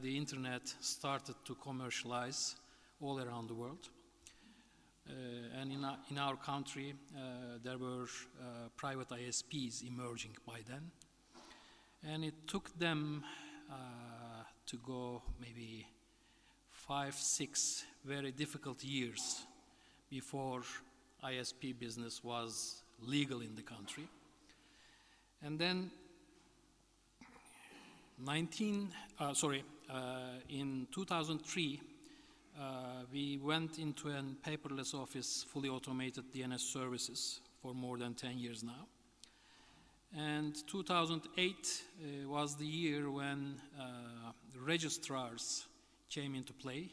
the internet started to commercialize all around the world. And in our country, there were private ISPs emerging by then. And it took them to go maybe 5, 6 very difficult years before ISP business was legal in the country. And then in 2003, we went into a paperless office, fully automated DNS services for more than 10 years now. And 2008 was the year when registrars came into play.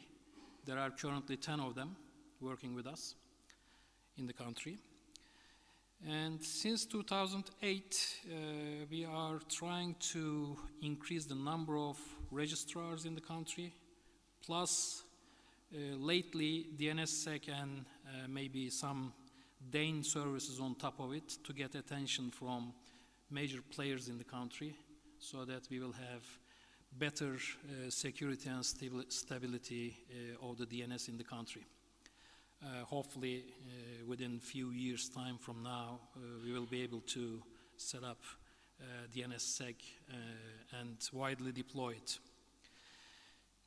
There are currently 10 of them working with us in the country. And since 2008, we are trying to increase the number of registrars in the country, plus lately DNSSEC and maybe some DANE services on top of it to get attention from major players in the country so that we will have better security and stability of the DNS in the country. Hopefully, within a few years' time from now, we will be able to set up DNSSEC and widely deploy it.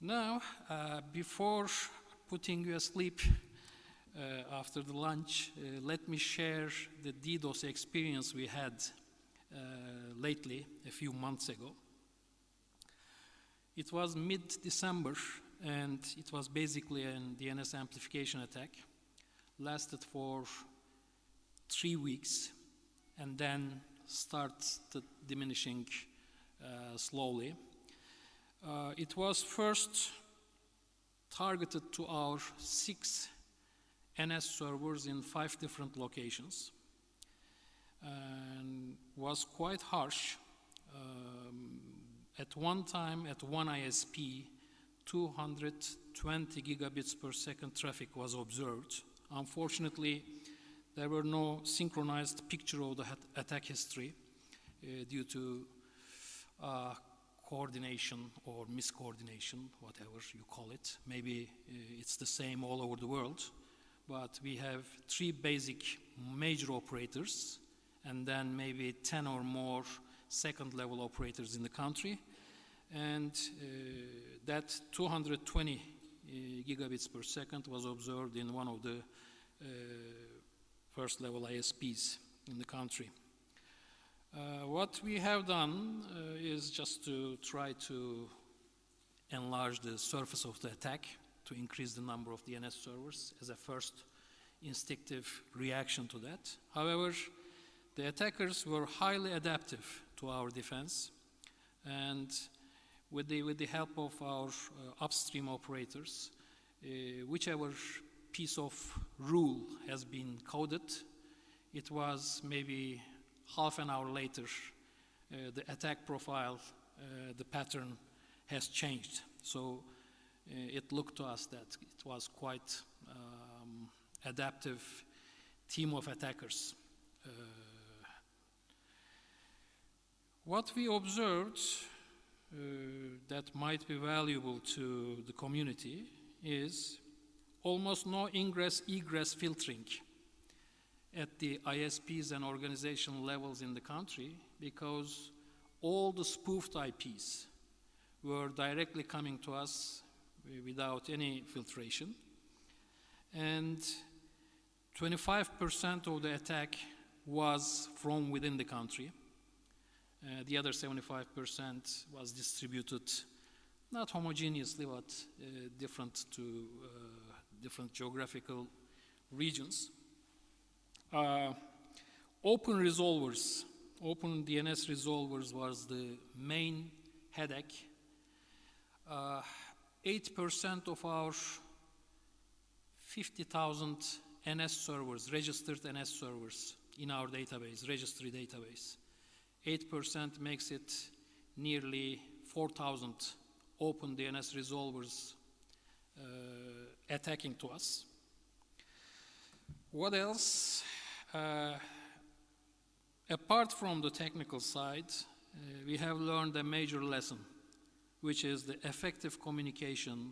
Now, before putting you asleep after the lunch, let me share the DDoS experience we had lately, a few months ago. It was mid-December, and it was basically a DNS amplification attack. Lasted for 3 weeks, and then started diminishing slowly. It was first targeted to our 6 NS servers in 5 different locations, and was quite harsh. At one time, at one ISP, 220 gigabits per second traffic was observed. Unfortunately, there were no synchronized picture of the attack history due to coordination or miscoordination, whatever you call it. Maybe it's the same all over the world, but we have 3 basic major operators and then maybe 10 or more second-level operators in the country. And that 220 gigabits per second was observed in one of the first-level ISPs in the country. What we have done is just to try to enlarge the surface of the attack to increase the number of DNS servers as a first instinctive reaction to that. However, the attackers were highly adaptive to our defense, and with the help of our upstream operators, whichever piece of rule has been coded, it was maybe half an hour later, the attack profile, the pattern has changed. So it looked to us that it was quite adaptive team of attackers. What we observed that might be valuable to the community is almost no ingress-egress filtering at the ISPs and organizational levels in the country, because all the spoofed IPs were directly coming to us without any filtration. And 25% of the attack was from within the country. The other 75% was distributed, not homogeneously, but different to different geographical regions. Open resolvers, open DNS resolvers was the main headache. 8% of our 50,000 NS servers, registered NS servers in our database, registry database, 8% makes it nearly 4,000 open DNS resolvers attacking to us. What else? Apart from the technical side, we have learned a major lesson which is the effective communication